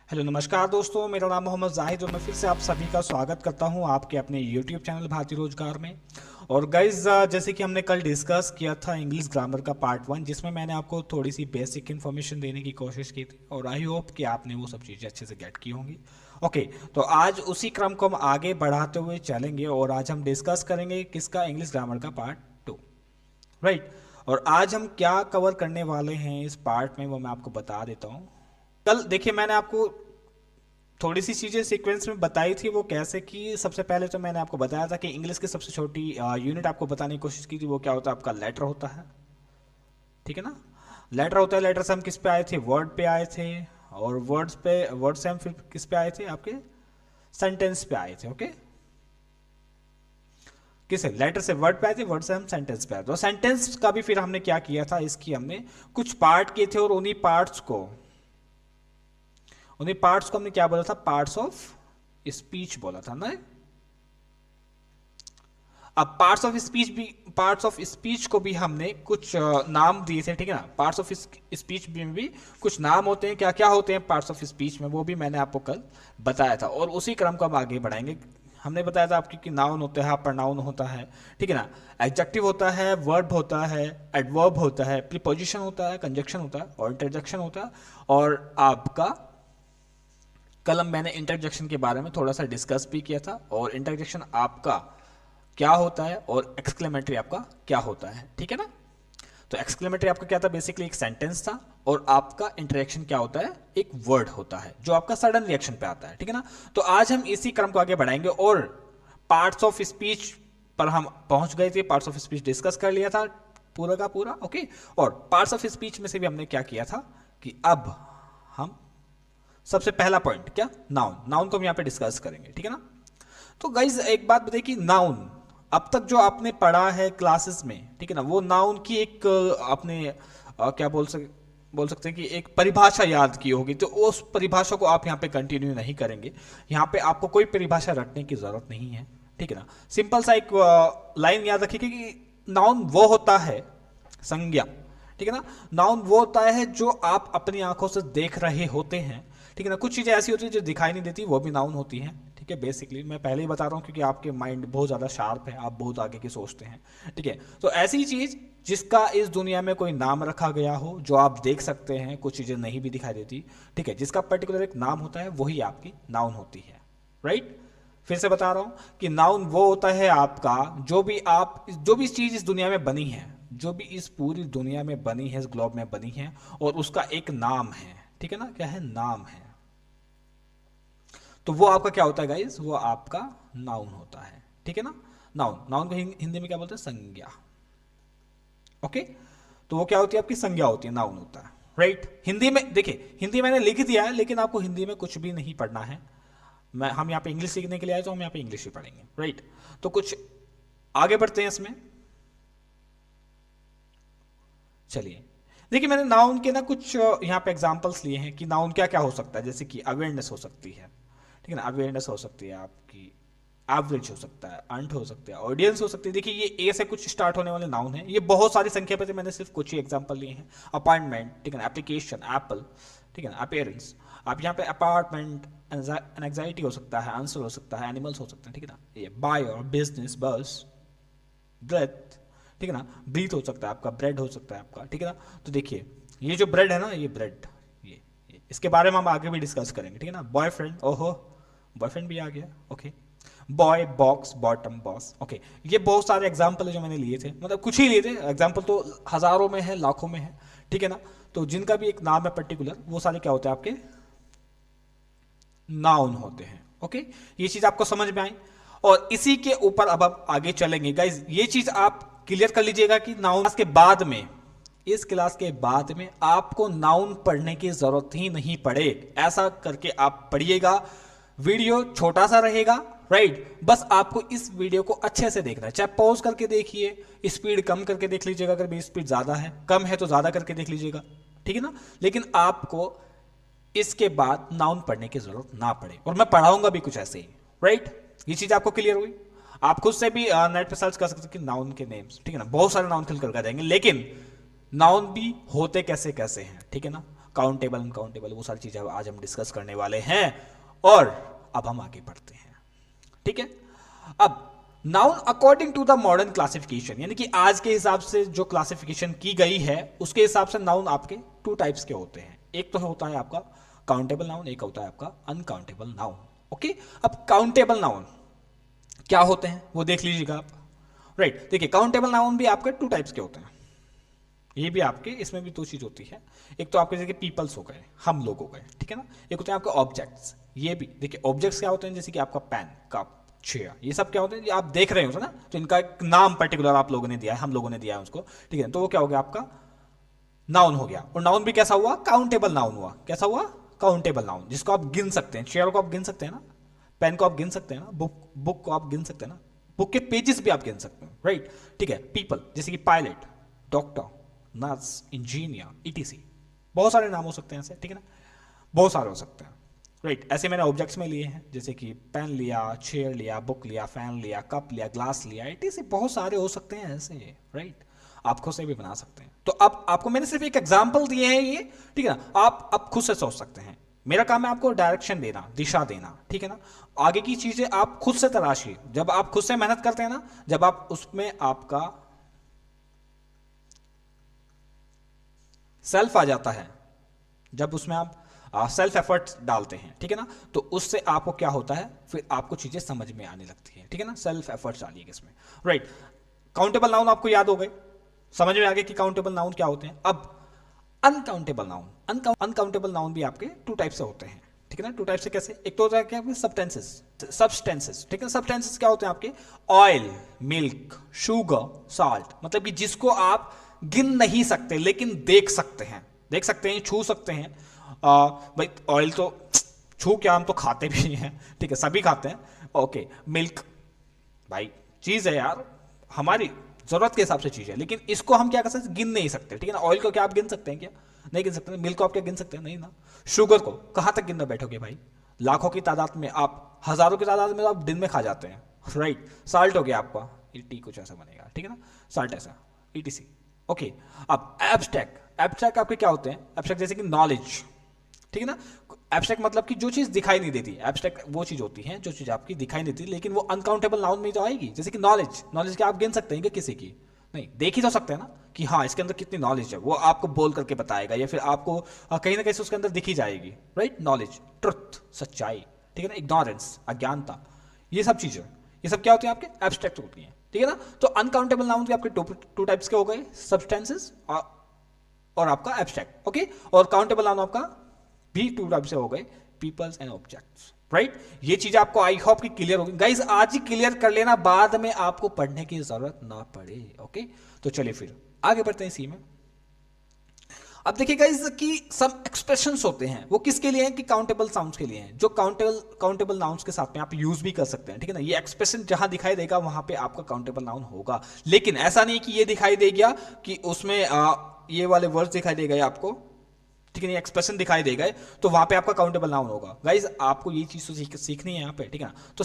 Hello नमस्कार दोस्तों, मेरा नाम मोहम्मद जाहिद और मैं फिर से आप सभी का स्वागत करता हूं आपके अपने यूट्यूब चैनल भारतीय रोजगार में। और गाइज जैसे कि हमने कल डिस्कस किया था इंग्लिश ग्रामर का पार्ट 1, जिसमें मैंने आपको थोड़ी सी बेसिक इन्फॉर्मेशन देने की कोशिश की थी और आई होप कि आपने वो सब चीज़ें अच्छे से गेट की होंगी। ओके, तो आज उसी क्रम को हम आगे बढ़ाते हुए चलेंगे और आज हम डिस्कस करेंगे किसका, इंग्लिश ग्रामर का पार्ट 2, राइट। और आज हम क्या कवर करने वाले हैं इस पार्ट में वो मैं आपको बता देता हूँ। कल देखिए मैंने आपको थोड़ी सी चीज़ें सीक्वेंस में बताई थी, वो कैसे कि सबसे पहले तो मैंने आपको बताया था कि इंग्लिश की सबसे छोटी यूनिट आपको बताने की कोशिश की थी, वो क्या होता है, आपका लेटर होता है, ठीक है ना। लेटर होता है, लेटर से हम किस पे आए थे, वर्ड पे आए थे, और वर्ड से हम फिर किस पे आए थे, आपके सेंटेंस पे आए थे। ओके, किसे, लेटर से वर्ड पे आए थे, वर्ड से हम सेंटेंस पे आए थे। तो सेंटेंस का भी फिर हमने क्या किया था, इसकी हमने कुछ पार्ट किए थे और उन्हीं पार्ट्स को हमने क्या बोला था, पार्ट्स ऑफ स्पीच बोला था ना। अब पार्ट्स ऑफ स्पीच को भी हमने कुछ नाम दिए थे, ठीक है ना। पार्ट्स ऑफ स्पीच में भी कुछ नाम होते हैं, क्या क्या होते हैं पार्ट्स ऑफ स्पीच में, वो भी मैंने आपको कल बताया था और उसी क्रम को हम आगे बढ़ाएंगे। हमने बताया था आपकी कि नाउन होता है, प्रोनाउन होता है, ठीक है ना, एडजेक्टिव होता है, वर्ब होता है, एडवर्ब होता है, प्रीपोजिशन होता है, कंजक्शन होता है और इंटरजेक्शन होता है। और आपका कल मैंने इंटरजेक्शन के बारे में थोड़ा सा डिस्कस भी किया था और इंटरजेक्शन आपका क्या होता है और एक्सक्लेमेटरी आपका क्या होता है, ठीक है ना। तो एक्सक्लेमेटरी आपका क्या था, बेसिकली एक सेंटेंस था, और आपका इंटरेक्शन क्या होता है, एक वर्ड होता है जो आपका सडन रिएक्शन पे आता है, ठीक है ना। तो आज हम इसी क्रम को आगे बढ़ाएंगे और पार्ट्स ऑफ स्पीच पर हम पहुंच गए थे, पार्ट्स ऑफ स्पीच डिस्कस कर लिया था पूरा का पूरा। ओके, और पार्ट्स ऑफ स्पीच में से भी हमने क्या किया था कि अब हम सबसे पहला पॉइंट क्या, नाउन को हम यहाँ पे डिस्कस करेंगे, ठीक है ना। तो गाइज एक बात बताइए कि नाउन अब तक जो आपने पढ़ा है क्लासेस में, ठीक है ना, वो नाउन की एक आपने क्या बोल सकते हैं कि एक परिभाषा याद की होगी, तो उस परिभाषा को आप यहाँ पे कंटिन्यू नहीं करेंगे। यहाँ पे आपको कोई परिभाषा रटने की जरूरत नहीं है, ठीक है ना। सिंपल सा एक लाइन याद रखिए कि नाउन वो होता है, संज्ञा, ठीक है ना। नाउन वो होता है जो आप अपनी आंखों से देख रहे होते हैं, ठीक है ना। कुछ चीजें ऐसी होती है जो दिखाई नहीं देती, वो भी नाउन होती हैं, ठीक है। बेसिकली मैं पहले ही बता रहा हूँ क्योंकि आपके माइंड बहुत ज़्यादा शार्प है, आप बहुत आगे की सोचते हैं, ठीक है। तो ऐसी चीज़ जिसका इस दुनिया में कोई नाम रखा गया हो, जो आप देख सकते हैं, कुछ चीज़ें नहीं भी दिखाई देती, ठीक है, जिसका पर्टिकुलर एक नाम होता है, वही आपकी नाउन होती है, राइट। फिर से बता रहा हूँ कि नाउन वो होता है आपका जो भी चीज़ इस दुनिया में बनी है, जो भी इस पूरी दुनिया में बनी है, इस ग्लोब में बनी है, और उसका एक नाम है, ठीक है ना, क्या है, नाम है। तो वो आपका क्या होता है गाइस, वो आपका नाउन होता है, ठीक है ना। नाउन को हिंदी में क्या बोलते हैं, संज्ञा। ओके, तो वो क्या होती है, आपकी संज्ञा होती है, नाउन होता है, राइट। हिंदी में देखिए, हिंदी मैंने लिख दिया है लेकिन आपको हिंदी में कुछ भी नहीं पढ़ना है। हम यहाँ पे इंग्लिश सीखने के लिए आए तो हम यहाँ पे इंग्लिश ही पढ़ेंगे, राइट। तो कुछ आगे बढ़ते हैं इसमें, चलिए। देखिए मैंने नाउन के ना कुछ यहाँ पे एग्जांपल्स लिए हैं कि नाउन क्या क्या हो सकता है, जैसे कि अवेयरनेस हो सकती है, ठीक है ना, अवेयरनेस हो सकती है आपकी, एवरेज हो सकता है, अंट हो सकता है, ऑडियंस हो सकती है। देखिए ये ए से कुछ स्टार्ट होने वाले नाउन है, ये बहुत सारी संख्या पे थे, मैंने सिर्फ कुछ ही एग्जांपल लिए हैं। अपॉइंटमेंट, ठीक है ना, एप्लीकेशन, एप्पल, ठीक है ना, अपीयरेंस, आप यहाँ पे अपार्टमेंट, एंजाइटी हो सकता है, आंसर हो सकता है, एनिमल्स हो सकते हैं, ठीक है ना, ये बायर, बिजनेस, बस, ब्रेथ, ठीक है ना, ब्रीथ हो सकता है आपका, ब्रेड हो सकता है आपका, ठीक है ना। तो देखिए ये जो ब्रेड है ना, ये ब्रेड, ये इसके बारे में हम आगे भी डिस्कस करेंगे, ठीक है ना। बॉयफ्रेंड, ओहो बॉयफ्रेंड भी आ गया, okay. Boy, box, bottom, boss, okay. ये बहुत सारे एग्जाम्पल है जो मैंने लिए थे, मतलब कुछ ही लिए थे, एग्जाम्पल तो हजारों में है, लाखों में है, ठीक है ना। तो जिनका भी एक नाम है पर्टिकुलर, वो सारे क्या होते हैं, आपके नाउन होते हैं, ओके। ये चीज आपको समझ में आई और इसी के ऊपर अब आप आगे चलेंगे गाइज। ये चीज आप क्लियर कर लीजिएगा कि नाउन के बाद में, इस क्लास के बाद में आपको नाउन पढ़ने की जरूरत ही नहीं पड़े, ऐसा करके आप पढ़िएगा। वीडियो छोटा सा रहेगा, राइट। बस आपको इस वीडियो को अच्छे से देखना है, चाहे पॉज करके देखिए, स्पीड कम करके देख लीजिएगा, अगर मेरी स्पीड ज्यादा है, कम है तो ज्यादा करके देख लीजिएगा, ठीक है ना। लेकिन आपको इसके बाद नाउन पढ़ने की जरूरत ना पड़े, और मैं पढ़ाऊंगा भी कुछ ऐसे ही, राइट। ये चीज आपको क्लियर हुई। आप खुद से भी नेट पे सर्च कर सकते हैं कि नाउन के नेम्स, ठीक है ना, बहुत सारे नाउन खुल कर जाएंगे, लेकिन नाउन भी होते कैसे कैसे हैं, ठीक है ना। काउंटेबल अनकाउंटेबल वो सारी चीजें आज हम डिस्कस करने वाले हैं। और अब हम आगे बढ़ते हैं, ठीक है। अब noun according to the modern classification, यानी कि आज के हिसाब से जो क्लासिफिकेशन की गई है उसके हिसाब से नाउन आपके टू टाइप्स के होते हैं। एक तो होता है आपका काउंटेबल नाउन, एक होता है आपका अनकाउंटेबल नाउन। ओके, अब काउंटेबल नाउन क्या होते हैं वो देख लीजिएगा आप। राइट, देखिए काउंटेबल नाउन भी आपके टू टाइप्स के होते हैं। ये भी आपके, इसमें भी दो चीज होती है। एक तो आपके जैसे पीपल्स हो गए, हम लोग हो गए, ठीक है ना। एक होते हैं आपके ऑब्जेक्ट्स। ये भी देखिए ऑब्जेक्ट्स क्या होते हैं, जैसे कि आपका पेन, कप, चेयर, ये सब क्या होते हैं, आप देख रहे हो ना, तो इनका एक नाम पर्टिकुलर आप लोगों ने दिया है, हम लोगों ने दिया है उसको, ठीक है। तो वो क्या हो गया आपका नाउन हो गया। और नाउन भी कैसा हुआ, काउंटेबल नाउन हुआ। कैसा हुआ, काउंटेबल नाउन, जिसको आप गिन सकते हैं। चेयर को आप गिन सकते हैं ना, पेन को आप गिन सकते हैं ना, बुक को आप गिन सकते हैं ना, बुक के पेजेस भी आप गिन सकते हैं। राइट, ठीक है। पीपल जैसे कि pilot, doctor, nurse, engineer, etc, बहुत सारे नाम हो सकते हैं ऐसे, ठीक है ना, बहुत सारे हो सकते हैं। राइट, ऐसे मैंने ऑब्जेक्ट्स में लिए हैं, जैसे कि पेन लिया, चेयर लिया, बुक लिया, फैन लिया, कप लिया, ग्लास लिया, ईटीसी, बहुत सारे हो सकते हैं ऐसे। राइट, आप खुद से भी बना सकते हैं। तो अब आपको मैंने सिर्फ एक एग्जाम्पल दिए हैं ये, ठीक है ना, आप अब खुद से सोच सकते हैं। मेरा काम है आपको डायरेक्शन देना, दिशा देना, ठीक है ना। आगे की चीजें आप खुद से तलाशिए। जब आप खुद से मेहनत करते हैं ना, जब आप उसमें आपका सेल्फ आ जाता है, जब उसमें आप सेल्फ एफर्ट डालते हैं, ठीक है ना, तो उससे आपको क्या होता है, फिर आपको चीजें समझ में आने लगती है, ठीक है ना। सेल्फ एफर्ट डालिएगा इसमें। राइट, काउंटेबल नाउन आपको याद हो गए, समझ में आ गया कि काउंटेबल नाउन क्या होते हैं। अब अनकाउंटेबल नाउन, अनकाउंटेबल नाउन भी आपके टू टाइप से होते हैं, ठीक है ना। टू टाइप से कैसे, एक तो होता है क्या, सब्सटेंसेस, ठीक है। सब्सटेंसेस क्या होते हैं आपके, ऑयल, मिल्क, शुगर, साल्ट, मतलब कि जिसको आप गिन नहीं सकते लेकिन देख सकते हैं, छू सकते हैं। भाई ऑयल तो छू क्या, हम तो खाते भी हैं, ठीक है, सभी खाते हैं। ओके, मिल्क भाई चीज है यार, हमारी जरूरत के हिसाब से चीज है, लेकिन इसको हम क्या कर सकते, गिन नहीं सकते, ठीक है ना। ऑयल को क्या आप गिन सकते हैं क्या, नहीं गिन सकते। मिल्क को आप क्या गिन सकते हैं, नहीं ना। शुगर को कहां तक गिनना बैठोगे भाई, लाखों की तादाद में, आप हजारों की तादाद में आप दिन में खा जाते हैं। राइट, साल्ट हो गया आपका, टी कुछ ऐसा बनेगा, ठीक है ना, साल्ट ऐसा, ईटीसी। ओके, अब एब्स्ट्रैक्ट आपके क्या होते हैं, एब्स्ट्रैक्ट जैसे कि नॉलेज, ठीक है ना। एब्स्ट्रैक्ट मतलब कि जो चीज दिखाई नहीं देती, एब्स्ट्रैक्ट वो चीज होती है जो चीज आपकी दिखाई नहीं देती, लेकिन वो अनकाउंटेबल नाउन में तो आएगी। जैसे कि नॉलेज क्या आप गिन सकते हैं क्या किसी की, नहीं, देख ही तो सकते हैं ना कि हाँ इसके अंदर कितनी नॉलेज है, वो आपको बोल करके बताएगा, या फिर आपको कहीं ना कहीं से उसके अंदर दिखी जाएगी। राइट, नॉलेज, ट्रुथ, सच्चाई, ठीक है ना, इग्नोरेंस, अज्ञानता, ये सब चीजें, ये सब क्या होती है आपके, एब्स्ट्रैक्ट होती हैं, ठीक है ना। तो अनकाउंटेबल नाउन भी आपके टू टाइप्स के हो गए, सब्सटेंसेस और आपका एब्स्ट्रैक्ट। ओके, और काउंटेबल नाउन आपका भी टू टाइप से हो गए, पीपल्स एंड ऑब्जेक्ट्स। राइट, ये चीज आपको आई होप कि क्लियर होगी गाइस, आज ही क्लियर कर लेना, बाद में आपको पढ़ने की जरूरत ना पड़े। ओके, तो चलिए फिर आगे बढ़ते हैं इसी में। अब देखिए गाइस कि सम एक्सप्रेशंस होते हैं, वो किसके लिए हैं, कि काउंटेबल साउंड्स के लिए हैं, जो काउंटेबल नाउन्स के साथ में आप यूज भी कर सकते हैं, ठीक है ना। ये एक्सप्रेशन जहां दिखाई देगा वहां पे आपका काउंटेबल नाउन होगा, लेकिन ऐसा नहीं कि ये दिखाई दे गया कि उसमें ये वाले वर्ड्स दिखाई दे गए आपको, ठीक है, एक्सप्रेशन दिखाई देगा, तो वहां पे आपका काउंटेबल नाउन होगा। गाइस आपको ये चीज तो सीखनी है यहाँ पे, ठीक है ना। तो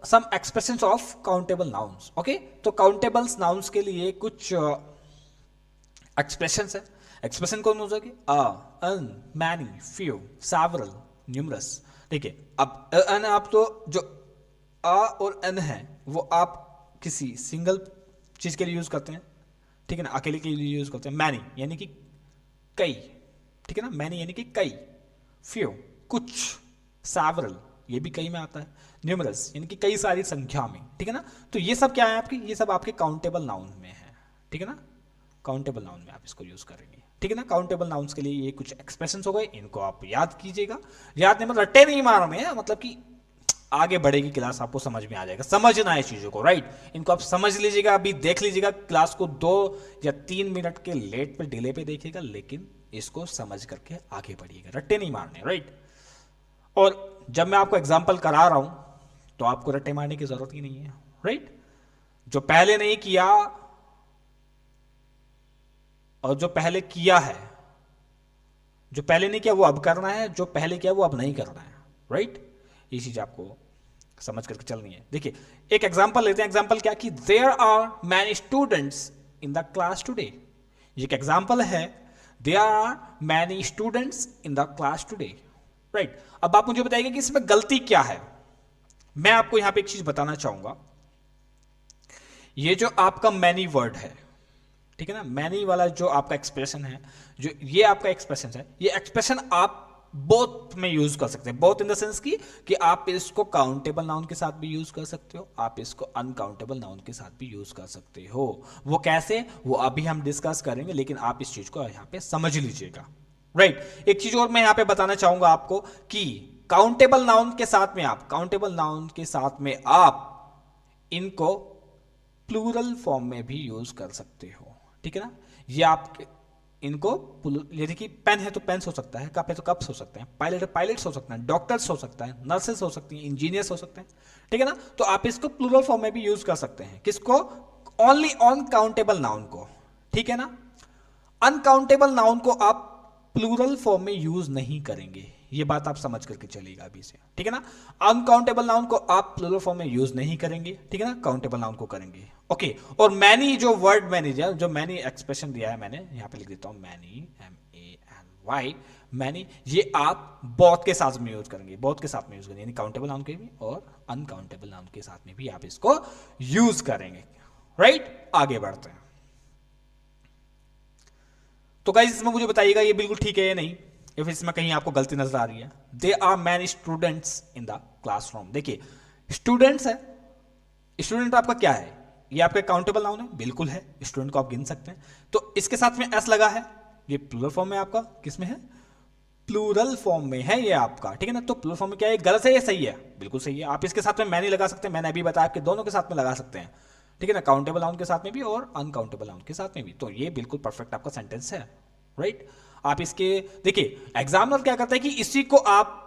some expressions of countable nouns. Okay, तो काउंटेबल नाउन्स के लिए कुछ एक्सप्रेशंस है। एक्सप्रेशन कौन हो जाएगी, an, many, few, several, numerous. ठीक है, अब अन आप तो जो और अन है वो आप किसी सिंगल चीज के लिए यूज करते हैं, ठीक है ना, अकेले के लिए यूज करते हैं। मैनी यानी कि कई, ठीक है ना, मैनी यानी कि कई, फ्यू कुछ, सेवरल ये भी कई में आता है, न्यूमरस यानी कि कई सारी संख्या में, ठीक है ना। तो ये सब क्या है आपके, ये सब आपके काउंटेबल नाउन में है, ठीक है ना, काउंटेबल नाउन में आप इसको यूज करेंगे, ठीक है ना। काउंटेबल नाउन्स के लिए ये कुछ एक्सप्रेशंस हो गए, इनको आप याद कीजिएगा। याद नहीं मतलब रट्टे नहीं मारने हैं, मतलब कि आगे बढ़ेगी क्लास, आपको समझ में आ जाएगा, समझना है चीजों को, राइट। इनको आप समझ लीजिएगा, अभी देख लीजिएगा क्लास को 2 या 3 मिनट के लेट पे डिले पे देखिएगा, लेकिन इसको समझ करके आगे बढ़िएगा, रट्टे नहीं मारने, राइट। और जब मैं आपको एग्जाम्पल करा रहा हूं तो आपको रट्टे मारने की जरूरत ही नहीं है, राइट। जो पहले नहीं किया और जो पहले किया है, जो पहले नहीं किया वो अब करना है, जो पहले किया वो अब नहीं करना है, राइट। ये चीज आपको समझ करके चलनी है। देखिए एक एग्जांपल लेते हैं, एग्जांपल क्या कि there are many students in the class today. ये एक एग्जांपल है, there are many students in the class today, right. अब आप मुझे बताइएगा कि इसमें गलती क्या है। मैं आपको यहां पे एक चीज बताना चाहूंगा, ये जो आपका मैनी वर्ड है, ठीक है ना, मैनी वाला जो आपका एक्सप्रेशन है, जो ये आपका एक्सप्रेशन है, ये एक्सप्रेशन आप बोथ में यूज कर सकते हैं। बोथ इन द सेंस कि आप इसको काउंटेबल नाउन के साथ भी यूज कर सकते हो, आप इसको अनकाउंटेबल नाउन के साथ भी यूज कर सकते हो। वो कैसे, वो अभी हम डिस्कस करेंगे, लेकिन आप इस चीज को यहां पे समझ लीजिएगा, राइट। एक चीज और मैं यहां पे बताना चाहूंगा आपको कि काउंटेबल नाउन के साथ में आप इनको प्लूरल फॉर्म में भी यूज कर सकते हो, ठीक है ना। ये आप इनको, यदि कि पेन है तो पेन्स हो सकता है, कप है तो कप्स हो सकते हैं, पायलट है पायलट्स हो सकते हैं, डॉक्टर्स हो सकता है, नर्सेस हो सकती हैं, इंजीनियर्स हो सकते हैं, ठीक है ना। तो आप इसको प्लूरल फॉर्म में भी यूज कर सकते हैं। किसको? ओनली ऑन काउंटेबल नाउन को, ठीक है ना। अनकाउंटेबल नाउन को आप प्लूरल फॉर्म में यूज नहीं करेंगे, ये बात आप समझ करके चलिएगा अभी से, ठीक है ना। अनकाउंटेबल नाउन को आप प्लूरल फॉर्म में यूज नहीं करेंगे, ठीक है ना, काउंटेबल नाउन को करेंगे, ओके। और मैनी जो वर्ड मैनी जो मैनी एक्सप्रेशन दिया है मैंने यहां पे लिख देता हूं, मैनी, MANY, मैनी, ये आप बोथ के साथ में यूज करेंगे, बोथ के साथ में यूज करेंगे, यानी काउंटेबल नाउन के भी और अनकाउंटेबल नाउन के साथ में भी आप इसको यूज करेंगे, राइट। आगे बढ़ते हैं। तो गाइस इसमें मुझे बताइएगा ये बिल्कुल ठीक है या नहीं, या फिर इसमें कहीं आपको गलती नजर आ रही है। They are many students in the classroom. देखिए स्टूडेंट्स है, स्टूडेंट आपका क्या है, ये आपका काउंटेबल नाउन है, बिल्कुल है, स्टूडेंट को आप गिन सकते हैं। तो इसके साथ में एस लगा है, ये प्लूरल फॉर्म में आपका किसमें है, प्लूरल फॉर्म में है ये आपका, ठीक है ना। तो प्लूरल फॉर्म में क्या है, गलत है या सही है, बिल्कुल सही है। आप इसके साथ में मैनी लगा सकते हैं, मैंने अभी बताया आपके दोनों के साथ में लगा सकते हैं, ठीक है ना, काउंटेबल नाउन के साथ में भी और अनकाउंटेबल नाउन के साथ में भी। तो ये बिल्कुल परफेक्ट आपका सेंटेंस है, राइट। आप इसके देखिए एग्जामिनर क्या करता है कि इसी को आप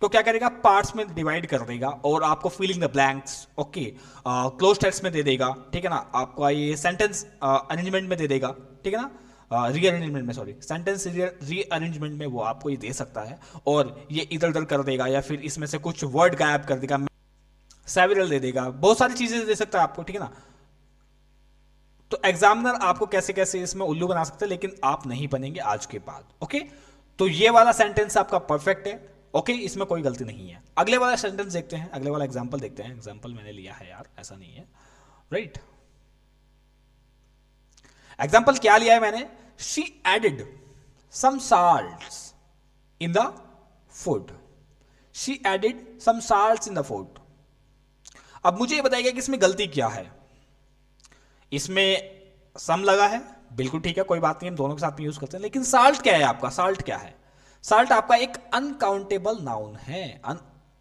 तो क्या करेगा, पार्ट्स में डिवाइड कर देगा और आपको filling the blanks, okay, cloze text में दे देगा, ठीक है ना, आपको ये सेंटेंस अरेंजमेंट में दे देगा, ठीक है ना, रीअरेंजमेंट में, सॉरी, सेंटेंस रीअरेंजमेंट में वो आपको ये दे सकता है, और ये इधर उधर कर देगा, या फिर इसमें से कुछ वर्ड गायब कर देगा, सेवरल दे देगा, बहुत सारी चीजें दे सकता है आपको, ठीक है ना। तो एग्जामिनर आपको कैसे कैसे इसमें उल्लू बना सकते हैं, लेकिन आप नहीं बनेंगे आज के बाद, ओके। तो ये वाला सेंटेंस आपका परफेक्ट है, ओके, इसमें कोई गलती नहीं है। अगले वाला सेंटेंस देखते हैं, अगले वाला एग्जांपल देखते हैं। एग्जांपल मैंने लिया है यार, ऐसा नहीं है, राइट। एग्जांपल क्या लिया है मैंने, she added some salts in the food, she added some salts in the food. अब मुझे ये बताइएगा कि इसमें गलती क्या है। इसमें सम लगा है, बिल्कुल ठीक है, कोई बात नहीं, हम दोनों के साथ में यूज करते हैं, लेकिन साल्ट क्या है आपका, साल्ट क्या है, साल्ट आपका एक अनकाउंटेबल नाउन है।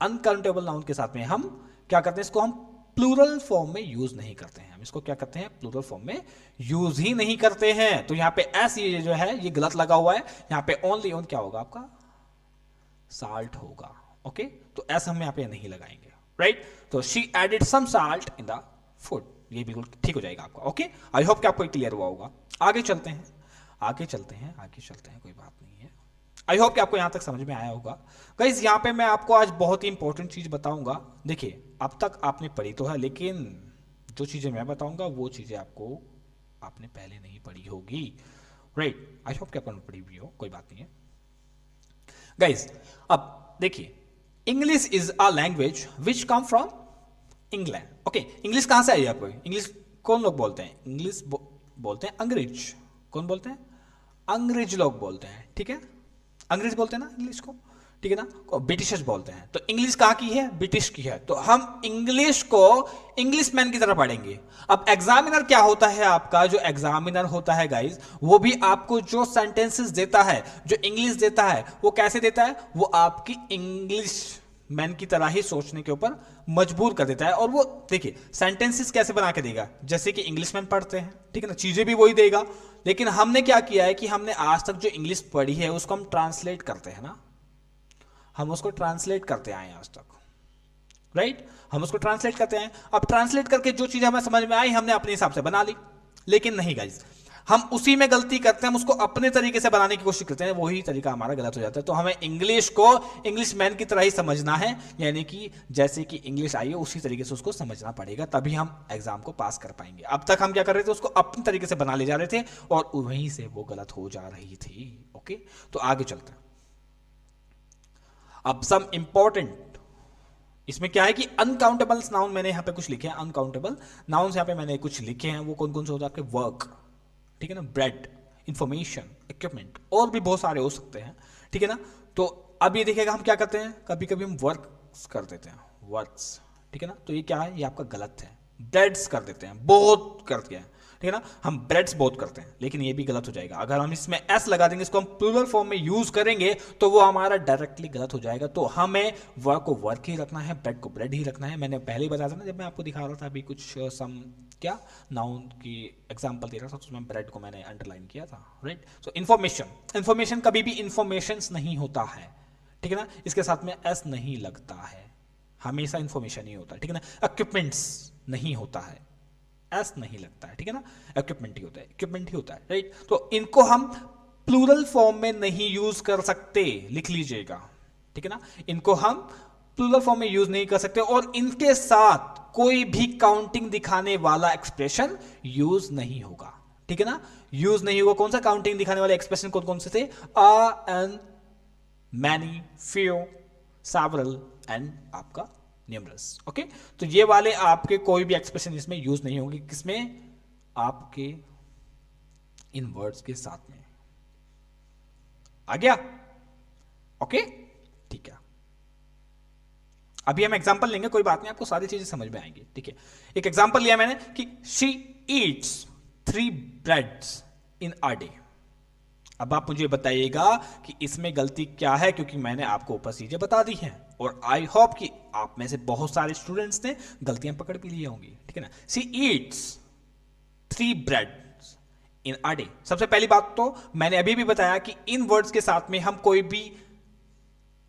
अनकाउंटेबल नाउन के साथ में हम क्या करते हैं, इसको हम प्लूरल फॉर्म में यूज नहीं करते हैं, हम इसको क्या करते हैं, प्लूरल फॉर्म में यूज ही नहीं करते हैं। तो यहां पे एस ये जो है ये गलत लगा हुआ है, यहां पे ओनली ऑन क्या होगा आपका, साल्ट होगा, ओके। तो एस हम यहां पे नहीं लगाएंगे, राइट। तो she added some salt in the food, ये बिल्कुल ठीक हो जाएगा आपका, ओके। आई होप कि आपको क्लियर हुआ होगा। आगे चलते हैं, आगे चलते हैं, आगे चलते हैं, कोई बात नहीं है। आई होप कि आपको यहां तक समझ में आया होगा। गाइस यहां पे मैं आपको आज बहुत ही इंपॉर्टेंट चीज बताऊंगा। देखिए अब तक आपने पढ़ी तो है, लेकिन जो चीजें मैं बताऊंगा वो चीजें आपको आपने पहले नहीं पढ़ी होगी, राइट। आई होप कि आपने पढ़ी भी हो, कोई बात नहीं है। गाइस अब देखिए, English is a language which come from England, okay. English कहां से आई आपको, इंग्लिश कौन लोग बोलते हैं, इंग्लिश बोलते हैं अंग्रेज, कौन बोलते हैं, अंग्रेज लोग बोलते हैं, ठीक है, अंग्रेज बोलते हैं ना इंग्लिश को, ठीक है ना, ब्रिटिशर्स बोलते हैं। तो इंग्लिश कहां की है, ब्रिटिश की है। तो हम इंग्लिश को इंग्लिश मैन की तरह पढ़ेंगे। अब एग्जामिनर क्या होता है आपका, जो एग्जामिनर होता है गाइस, वो भी आपको जो सेंटेंसेस देता है, जो इंग्लिश देता है, वो कैसे देता है, वो आपकी इंग्लिश मैन की तरह ही सोचने के ऊपर मजबूर कर देता है। और वो देखिए सेंटेंसेस कैसे बना के देगा, जैसे कि इंग्लिश मैन पढ़ते हैं, ठीक है ना, चीजें भी वही देगा। लेकिन हमने क्या किया है कि हमने आज तक जो इंग्लिश पढ़ी है उसको हम ट्रांसलेट करते हैं ना, हम उसको ट्रांसलेट करते आए आज तक, राइट। हम उसको ट्रांसलेट करते हैं। अब ट्रांसलेट करके जो चीज हमें समझ में आई हमने अपने हिसाब से बना ली। लेकिन नहीं गाइस, हम उसी में गलती करते हैं, हम उसको अपने तरीके से बनाने की कोशिश करते हैं, वही तरीका हमारा गलत हो जाता है। तो हमें इंग्लिश को इंग्लिश मैन की तरह ही समझना है, यानी कि जैसे कि इंग्लिश आई है उसी तरीके से उसको समझना पड़ेगा, तभी हम एग्जाम को पास कर पाएंगे। अब तक हम क्या कर रहे थे, उसको अपने तरीके से बना ले जा रहे थे और वहीं से वो गलत हो जा रही थी। ओके, तो आगे चलते हैं। अब सम इंपॉर्टेंट, इसमें क्या है कि अनकाउंटेबल नाउन मैंने यहां पे कुछ लिखे हैं, अनकाउंटेबल नाउन्स यहां पे मैंने कुछ लिखे हैं। वो कौन कौन से होते हैं आपके, वर्क, ठीक है ना, ब्रेड, इंफॉर्मेशन, इक्विपमेंट, और भी बहुत सारे हो सकते हैं, ठीक है ना। तो अब ये देखिएगा हम क्या करते हैं, कभी कभी हम वर्क्स कर देते हैं, वर्क्स, ठीक है ना। तो ये क्या है, ये आपका गलत है। ब्रेड्स कर देते हैं, बहुत करते हैं, ठीक है ना, हम ब्रेड्स बहुत करते हैं, लेकिन ये भी गलत हो जाएगा। अगर हम इसमें एस लगा देंगे, इसको हम प्लूरल फॉर्म में यूज करेंगे तो वो हमारा डायरेक्टली गलत हो जाएगा। तो हमें वर्क को वर्क ही रखना है, ब्रेड को ब्रेड ही रखना है। मैंने पहले ही बताया था ना, जब मैं आपको दिखा रहा था अभी कुछ सम क्या नाउन की एग्जांपल दे रहा था, तो उसमें ब्रेड को मैंने अंडरलाइन किया था, राइट। सो इंफॉर्मेशन कभी भी इंफॉर्मेशन नहीं होता है, ठीक है ना, इसके साथ में एस नहीं लगता है, हमेशा इंफॉर्मेशन ही होता है, ठीक है ना। इक्विपमेंट्स नहीं होता है, एस नहीं लगता है, ठीक है ना, इक्विपमेंट ही होता है, इक्विपमेंट ही होता है, राइट। तो इनको हम प्लूरल फॉर्म में नहीं यूज कर सकते, लिख लीजिएगा, ठीक है ना। इनको हम प्लूरल फॉर्म में यूज नहीं कर सकते, और इनके साथ कोई भी काउंटिंग दिखाने वाला एक्सप्रेशन यूज नहीं होगा, ठीक है ना, यूज नहीं होगा। कौन सा काउंटिंग दिखाने वाले एक्सप्रेशन कौन कौन से थे, a and, many, few, several and आपका न्यूमरस। ओके, तो ये वाले आपके कोई भी एक्सप्रेशन इसमें यूज नहीं होंगे, किसमें, आपके इन वर्ड्स के साथ में। आ गया, ओके, ठीक है। अभी हम एग्जांपल लेंगे, कोई बात नहीं, आपको सारी चीजें समझ में आएंगी, ठीक है। एक एग्जांपल लिया मैंने कि she Yeats 3 breads in a day. अब आप मुझे बताइएगा कि इसमें गलती क्या है, क्योंकि मैंने आपको ऊपर चीजें बता दी हैं, और आई होप कि आप में से बहुत सारे स्टूडेंट्स ने गलतियां पकड़ भी ली होंगी, ठीक है ना। She Yeats 3 breads in a day. सबसे पहली बात तो मैंने अभी भी बताया कि इन वर्ड्स के साथ में हम कोई भी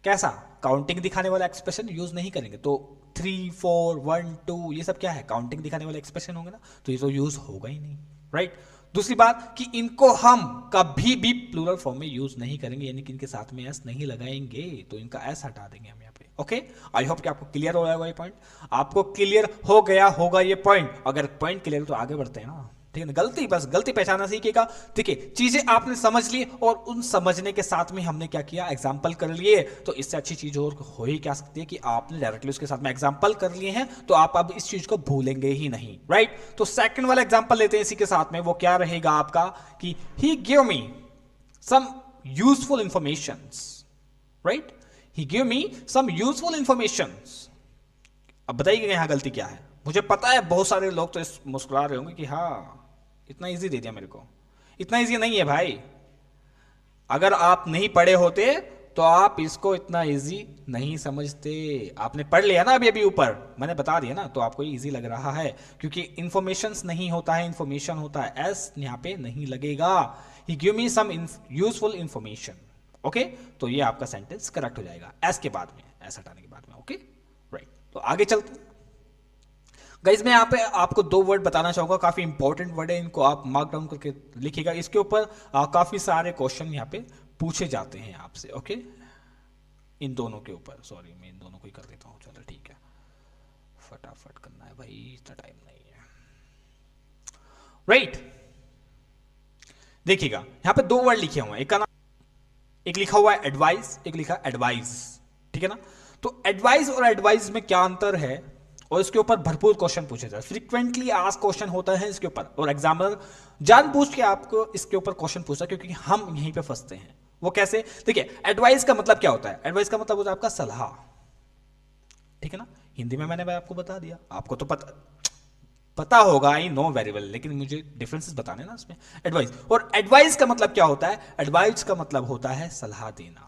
कैसा काउंटिंग दिखाने वाला एक्सप्रेशन यूज नहीं करेंगे। तो 3, 4, 1, 2 ये सब क्या है, काउंटिंग दिखाने वाले एक्सप्रेशन होंगे ना, तो ये तो यूज होगा ही नहीं, राइट। दूसरी बात कि इनको हम कभी भी प्लूरल फॉर्म में यूज नहीं करेंगे, यानी कि इनके साथ में एस नहीं लगाएंगे, तो इनका एस हटा देंगे हम यहाँ पे। ओके, आई होप कि आपको क्लियर हो जाएगा ये पॉइंट, आपको क्लियर हो गया होगा ये पॉइंट। अगर पॉइंट क्लियर तो आगे बढ़ते हैं ना, ठीक है ना। गलती, बस गलती पहचानना सीखिएगा, ठीक है। चीजें आपने समझ ली, और उन समझने के साथ में हमने क्या किया, एग्जाम्पल कर लिए। तो इससे अच्छी चीज और हो ही क्या सकती है कि आपने डायरेक्टली उसके साथ में एग्जाम्पल कर लिए हैं, तो आप अब इस चीज को भूलेंगे ही नहीं, राइट। तो सेकंड वाला एग्जाम्पल लेते हैं इसी के साथ में, वो क्या रहेगा आपका कि he give me some useful information, right. He give me some useful information. अब बताइए यहां गलती क्या है। मुझे पता है बहुत सारे लोग तो इस मुस्कुरा रहे होंगे कि हाँ इतना इजी दे दिया मेरे को। इतना इजी नहीं है भाई, अगर आप नहीं पढ़े होते तो आप इसको इतना इजी नहीं समझते। आपने पढ़ लिया ना अभी अभी ऊपर मैंने बता दिया ना, तो आपको ये इजी लग रहा है, क्योंकि इंफॉर्मेशन नहीं होता है, इंफॉर्मेशन होता है, एस यहां पे नहीं लगेगा। He give me some useful information. Okay, तो ये आपका सेंटेंस करेक्ट हो जाएगा एस के बाद में, एस हटाने के बाद में। Okay, right. तो आगे चलते हैं गाइज, मैं यहाँ पे आपको 2 वर्ड बताना चाहूंगा, काफी इंपॉर्टेंट वर्ड है, इनको आप मार्क डाउन करके लिखिएगा। इसके ऊपर काफी सारे क्वेश्चन यहाँ पे पूछे जाते हैं आपसे। ओके, इन दोनों के ऊपर, सॉरी मैं इन दोनों को ही कर देता हूँ, चलो ठीक है, फटाफट करना है भाई, इतना टाइम नहीं है, राइट। देखिएगा यहाँ पे 2 वर्ड लिखे हुए हैं, एक का नाम, एक लिखा हुआ है एडवाइस, एक लिखा एडवाइस, ठीक है ना। तो एडवाइस और एडवाइस में क्या अंतर है, और इसके ऊपर भरपूर क्वेश्चन पूछे जाते हैं, फ्रीक्वेंटली आस्क्ड क्वेश्चन होता है इसके ऊपर, और एग्जामिनर जानबूझ के आपको इसके ऊपर क्वेश्चन पूछता है, क्योंकि हम यहीं पे फंसते हैं। वो कैसे, देखिए एडवाइस का मतलब क्या होता है, एडवाइस का मतलब होता है आपका सलाह, ठीक है ना। हिंदी में मैंने आपको बता दिया, आपको तो पता होगा, आई नो वेरी वेल, लेकिन मुझे डिफरेंसेस बताने ना इसमें। एडवाइस और एडवाइस का मतलब क्या होता है, एडवाइस का मतलब होता है सलाह देना।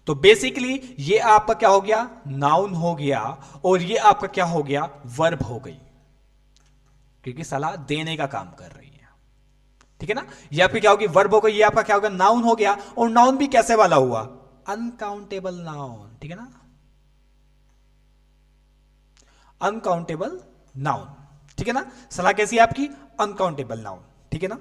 तो बेसिकली ये आपका क्या हो गया, नाउन हो गया, और ये आपका क्या हो गया, वर्ब हो गई, क्योंकि सलाह देने का काम कर रही है, ठीक है ना। ये आपकी क्या होगी, वर्ब हो गई, ये आपका क्या होगा, नाउन हो गया। और नाउन भी कैसे वाला हुआ, अनकाउंटेबल नाउन, ठीक है ना, अनकाउंटेबल नाउन। ठीक है ना। सलाह कैसी है आपकी, अनकाउंटेबल नाउन, ठीक है ना।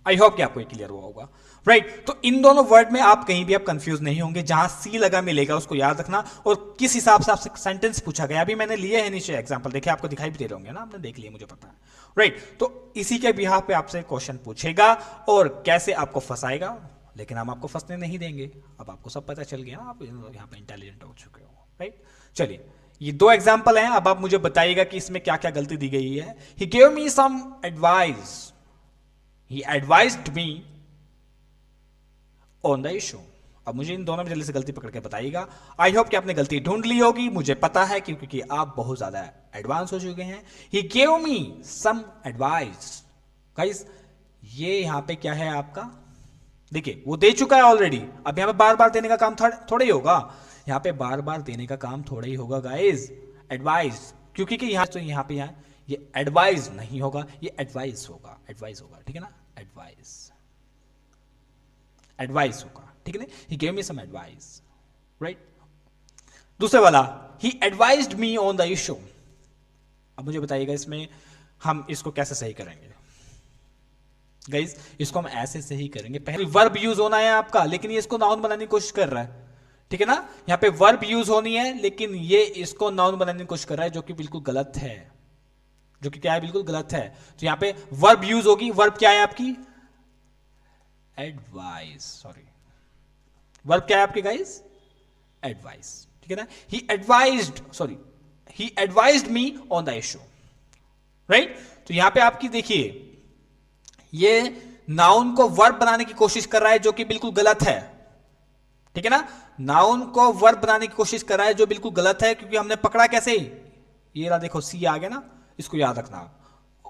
आई होप कि आपको ये क्लियर हुआ होगा, राइट। तो इन दोनों वर्ड में आप कहीं भी आप कंफ्यूज नहीं होंगे, जहां सी लगा मिलेगा उसको याद रखना, और किस हिसाब से आपसे सेंटेंस पूछा गया, अभी मैंने लिए हैं नीचे एग्जांपल, देखिए आपको दिखाई भी दे रहे होंगे ना, आपने देख लिया मुझे पता है, राइट। तो इसी के बिहाफ पे आपसे क्वेश्चन पूछेगा और कैसे आपको फंसाएगा, लेकिन हम आपको फंसने नहीं देंगे। अब आपको सब पता चल गया ना, आप यहाँ पे इंटेलिजेंट हो चुके हो, राइट। चलिए ये दो एग्जाम्पल हैं, अब आप मुझे बताइएगा कि इसमें क्या क्या गलती दी गई है। He gave me some advice, he advised me on the issue. अब मुझे इन दोनों में जल्दी से गलती पकड़ के बताइएगा। आई होप कि आपने गलती ढूंढ ली होगी, मुझे पता है क्योंकि आप बहुत ज्यादा एडवांस हो चुके हैं। He gave me some advice, guys ये यहां पे क्या है आपका, देखिए वो दे चुका है ऑलरेडी, अब यहां पे बार बार देने का काम थोड़ा ही होगा, यहां पे बार बार देने का काम थोड़ा ही होगा गाइस। एडवाइस, क्योंकि कि यहां तो यहां पे यहां ये एडवाइस नहीं होगा, ये एडवाइस होगा, एडवाइस होगा, ठीक है ना, एडवाइस, एडवाइस होगा, ठीक है ना। He gave me some advice, right. दूसरे वाला, he advised me on the issue. अब मुझे बताइएगा इसमें हम इसको कैसे सही करेंगे गाइस, इसको हम ऐसे सही करेंगे, पहले वर्ब यूज होना है आपका, लेकिन ये इसको नाउन बनाने की कोशिश कर रहा है, ठीक है ना। यहां पे वर्ब यूज होनी है, लेकिन ये इसको नाउन बनाने की कोशिश कर रहा है, जो कि बिल्कुल गलत है, जो कि क्या है, बिल्कुल गलत है। तो यहां पे वर्ब यूज होगी, वर्ब क्या है आपकी, एडवाइस, सॉरी वर्ब क्या है आपकी गाइस, एडवाइस, ठीक है ना। He advised, sorry he advised me on the issue, right. तो यहां पे आपकी देखिए ये नाउन को वर्ब बनाने की कोशिश कर रहा है, जो कि बिल्कुल गलत है, ठीक है ना। नाउन को वर्ब बनाने की कोशिश कर रहा है, जो बिल्कुल गलत है, क्योंकि हमने पकड़ा कैसे, ये रहा देखो सी आ गया ना, इसको याद रखना।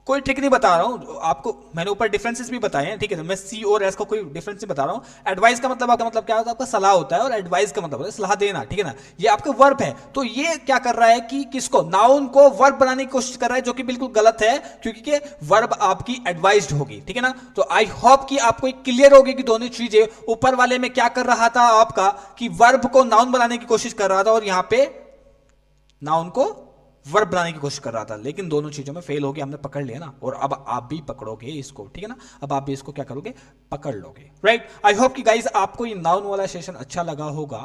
कोई ट्रिक नहीं बता रहा हूं आपको, मैंने ऊपर डिफरेंसेस भी बताए हैं, ठीक है। मैं सी और एस का कोई डिफरेंस नहीं बता रहा हूं। एडवाइस का मतलब आपका मतलब क्या होता है, आपका सलाह होता है, और एडवाइस का मतलब होता है सलाह देना, ठीक है ना। ये आपका वर्ब है, तो ये क्या कर रहा है कि किसको, नाउन को वर्ब बनाने की कोशिश कर रहा है, जो कि बिल्कुल गलत है, क्योंकि वर्ब आपकी एडवाइज्ड होगी, ठीक है ना। तो आई होप कि आपको क्लियर होगी कि दोनों चीजें, ऊपर वाले में क्या कर रहा था आपका, कि वर्ब को नाउन बनाने की कोशिश कर रहा था, और यहां पे नाउन को वर्ब बनाने की कोशिश कर रहा था, लेकिन दोनों चीजों में फेल हो गया, हमने पकड़ लिया ना। और अब आप भी पकड़ोगे इसको, ठीक है ना, अब आप भी इसको क्या करोगे, पकड़ लोगे, राइट। आई होप कि गाइज आपको ये नाउन वाला सेशन अच्छा लगा होगा।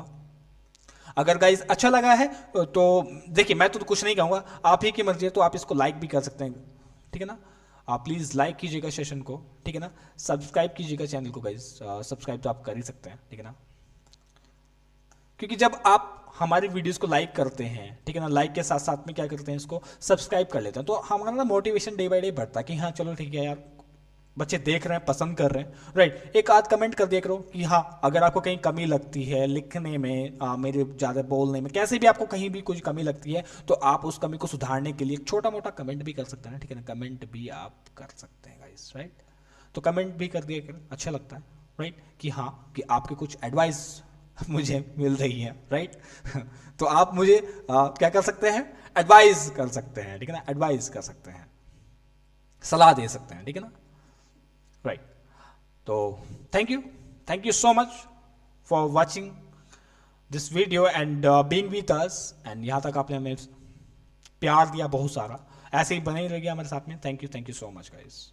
अगर गाइज अच्छा लगा है तो देखिए, मैं तो कुछ नहीं कहूंगा, आप ही की मर्जी है, तो आप इसको लाइक भी कर सकते हैं, ठीक है ना। आप प्लीज लाइक कीजिएगा सेशन को, ठीक है ना। सब्सक्राइब कीजिएगा चैनल को गाइज, सब्सक्राइब तो आप कर ही सकते हैं, ठीक है ना। क्योंकि जब आप हमारी वीडियोस को लाइक करते हैं, ठीक है ना, लाइक के साथ साथ में क्या करते हैं, इसको सब्सक्राइब कर लेते हैं, तो हमारा ना मोटिवेशन डे बाय डे बढ़ता है कि हाँ चलो ठीक है यार, बच्चे देख रहे हैं, पसंद कर रहे हैं, राइट। एक आध कमेंट कर दिया करो कि हाँ, अगर आपको कहीं कमी लगती है लिखने में, मेरे ज़्यादा बोलने में, कैसे भी आपको कहीं भी कुछ कमी लगती है, तो आप उस कमी को सुधारने के लिए एक छोटा मोटा कमेंट भी कर सकते हैं, ठीक है ना, कमेंट भी आप कर सकते हैं गाइस, राइट। तो कमेंट भी कर दिया करें, अच्छा लगता है, राइट, कि हाँ कि आपके कुछ एडवाइस मुझे मिल रही है, राइट। तो आप मुझे क्या कर सकते हैं, एडवाइस कर सकते हैं, ठीक है ना, एडवाइस कर सकते हैं, सलाह दे सकते हैं, ठीक है ना, राइट। तो thank you so much for watching this video and being with us, and यहाँ तक आपने हमें प्यार दिया बहुत सारा, ऐसे ही बने ही रहिए हमारे साथ में। Thank you so much guys.